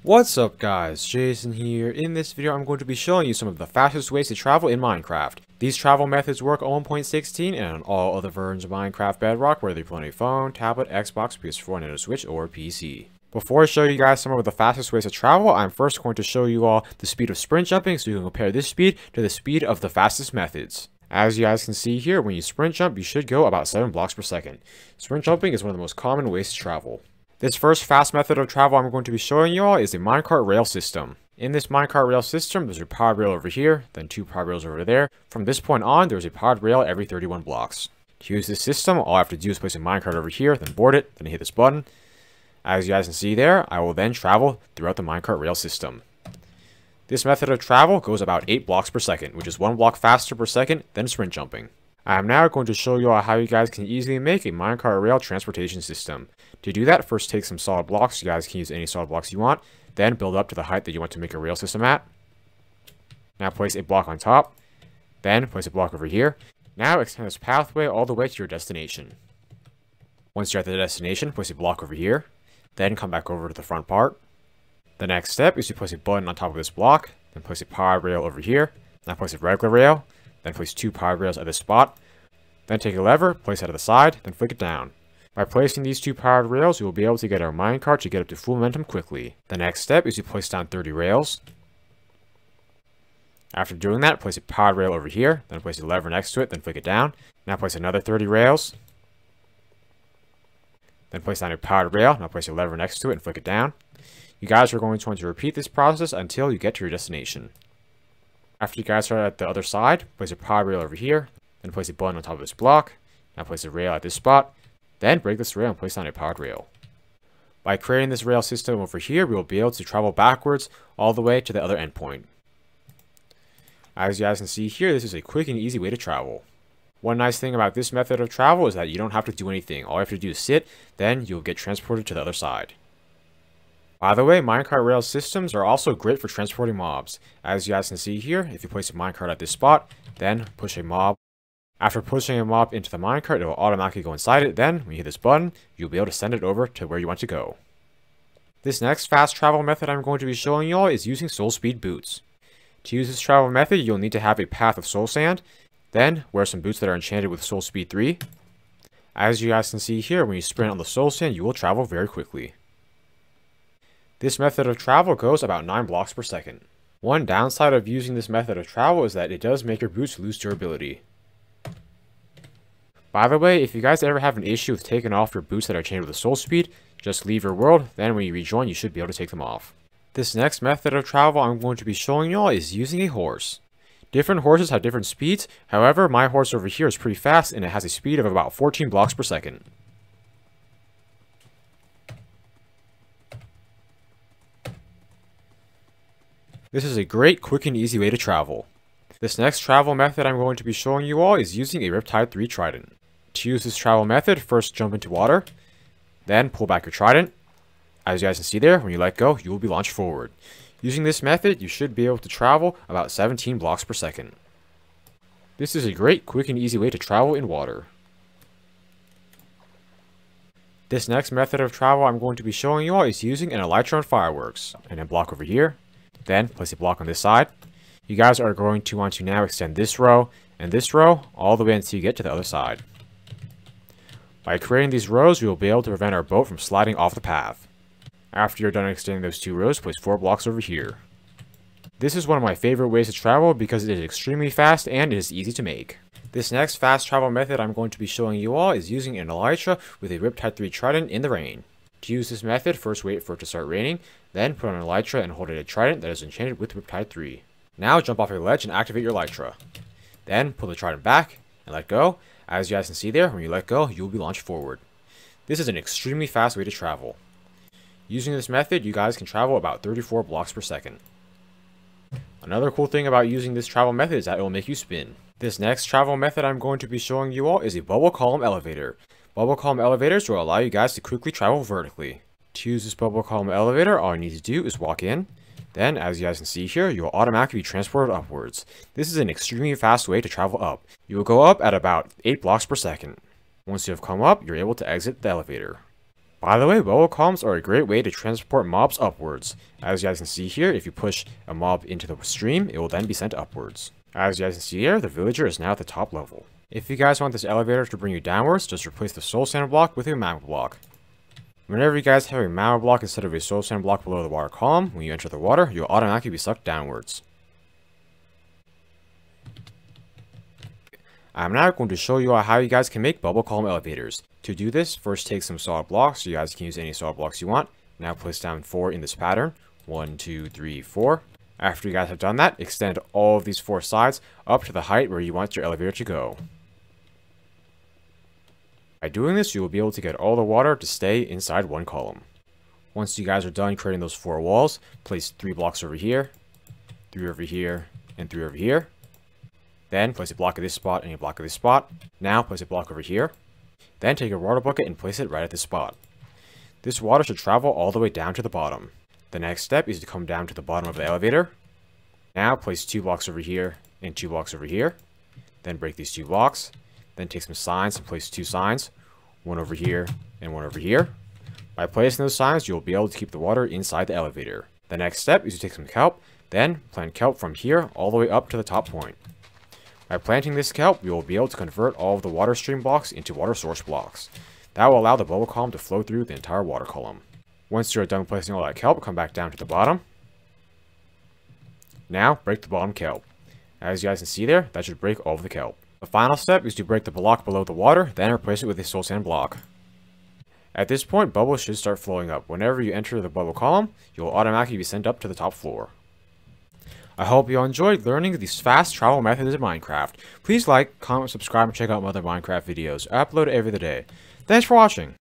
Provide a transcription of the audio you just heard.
What's up guys, Jason here. In this video I'm going to be showing you some of the fastest ways to travel in Minecraft. These travel methods work on 1.16 and on all other versions of Minecraft Bedrock, whether you play on a phone, tablet, Xbox, PS4, Nintendo Switch, or PC. Before I show you guys some of the fastest ways to travel, I'm first going to show you all the speed of sprint jumping so you can compare this speed to the speed of the fastest methods. As you guys can see here, when you sprint jump, you should go about 7 blocks per second. Sprint jumping is one of the most common ways to travel. This first fast method of travel I'm going to be showing you all is a minecart rail system. In this minecart rail system, there's a pod rail over here, then 2 pod rails over there. From this point on, there's a pod rail every 31 blocks. To use this system, all I have to do is place a minecart over here, then board it, then hit this button. As you guys can see there, I will then travel throughout the minecart rail system. This method of travel goes about 8 blocks per second, which is 1 block faster per second than sprint jumping. I am now going to show you all how you guys can easily make a minecart rail transportation system. To do that, first take some solid blocks. You guys can use any solid blocks you want. Then build up to the height that you want to make a rail system at. Now place a block on top. Then place a block over here. Now extend this pathway all the way to your destination. Once you're at the destination, place a block over here. Then come back over to the front part. The next step is to place a button on top of this block. Then place a pod rail over here. Now place a regular rail. Then place 2 pod rails at this spot. Then take a lever, place it at the side, then flick it down. By placing these 2 pod rails, we will be able to get our minecart to get up to full momentum quickly. The next step is to place down 30 rails. After doing that, place a pod rail over here, then place a lever next to it, then flick it down. Now place another 30 rails. Then place down a pod rail, now place a lever next to it and flick it down. You guys are going to want to repeat this process until you get to your destination. After you guys are at the other side, place a pod rail over here, then place a button on top of this block. Now place a rail at this spot. Then break this rail and place down a pod rail. By creating this rail system over here, we will be able to travel backwards all the way to the other endpoint. As you guys can see here, this is a quick and easy way to travel. One nice thing about this method of travel is that you don't have to do anything. All you have to do is sit, then you'll get transported to the other side. By the way, minecart rail systems are also great for transporting mobs. As you guys can see here, if you place a minecart at this spot, then push a mob. After pushing a mob into the minecart, it will automatically go inside it. Then, when you hit this button, you'll be able to send it over to where you want to go. This next fast travel method I'm going to be showing you all is using soul speed boots. To use this travel method, you'll need to have a path of soul sand. Then, wear some boots that are enchanted with soul speed 3. As you guys can see here, when you sprint on the soul sand, you will travel very quickly. This method of travel goes about 9 blocks per second. One downside of using this method of travel is that it does make your boots lose durability. By the way, if you guys ever have an issue with taking off your boots that are chained with a soul speed, just leave your world, then when you rejoin you should be able to take them off. This next method of travel I'm going to be showing y'all is using a horse. Different horses have different speeds, however my horse over here is pretty fast and it has a speed of about 14 blocks per second. This is a great, quick and easy way to travel. This next travel method I'm going to be showing you all is using a Riptide 3 trident. To use this travel method, first jump into water, then pull back your trident. As you guys can see there, when you let go, you will be launched forward. Using this method, you should be able to travel about 17 blocks per second. This is a great, quick and easy way to travel in water. This next method of travel I'm going to be showing you all is using an elytra and fireworks. And a block over here, then place a block on this side. You guys are going to want to now extend this row and this row all the way until you get to the other side. By creating these rows, we will be able to prevent our boat from sliding off the path. After you're done extending those 2 rows, place 4 blocks over here. This is one of my favorite ways to travel because it is extremely fast and it is easy to make. This next fast travel method I'm going to be showing you all is using an elytra with a Riptide 3 trident in the rain. To use this method, first wait for it to start raining, then put on an elytra and hold it a trident that is enchanted with Riptide 3. Now jump off a ledge and activate your elytra. Then pull the trident back and let go. As you guys can see there, when you let go, you will be launched forward. This is an extremely fast way to travel. Using this method, you guys can travel about 34 blocks per second. Another cool thing about using this travel method is that it will make you spin. This next travel method I'm going to be showing you all is a bubble column elevator. Bubble column elevators will allow you guys to quickly travel vertically. To use this bubble column elevator, all you need to do is walk in. Then, as you guys can see here, you will automatically be transported upwards. This is an extremely fast way to travel up. You will go up at about 8 blocks per second. Once you have come up, you're able to exit the elevator. By the way, bubble columns are a great way to transport mobs upwards. As you guys can see here, if you push a mob into the stream, it will then be sent upwards. As you guys can see here, the villager is now at the top level. If you guys want this elevator to bring you downwards, just replace the soul sand block with a magma block. Whenever you guys have a magma block instead of a soul sand block below the water column, when you enter the water, you'll automatically be sucked downwards. I'm now going to show you how you guys can make bubble column elevators. To do this, first take some solid blocks. You guys can use any solid blocks you want. Now place down 4 in this pattern. 1, 2, 3, 4. After you guys have done that, extend all of these 4 sides up to the height where you want your elevator to go. By doing this, you will be able to get all the water to stay inside one column. Once you guys are done creating those 4 walls, place 3 blocks over here, 3 over here, and 3 over here. Then place a block at this spot and a block at this spot. Now place a block over here. Then take a water bucket and place it right at this spot. This water should travel all the way down to the bottom. The next step is to come down to the bottom of the elevator. Now place 2 blocks over here and 2 blocks over here. Then break these 2 blocks. Then take some signs and place 2 signs. 1 over here and 1 over here. By placing those signs, you will be able to keep the water inside the elevator. The next step is to take some kelp. Then plant kelp from here all the way up to the top point. By planting this kelp, you will be able to convert all of the water stream blocks into water source blocks. That will allow the bubble column to flow through the entire water column. Once you are done placing all that kelp, come back down to the bottom. Now, break the bottom kelp. As you guys can see there, that should break all of the kelp. The final step is to break the block below the water, then replace it with a soul sand block. At this point, bubbles should start flowing up. Whenever you enter the bubble column, you will automatically be sent up to the top floor. I hope you all enjoyed learning these fast travel methods in Minecraft. Please like, comment, subscribe, and check out my other Minecraft videos. I upload every other day. Thanks for watching.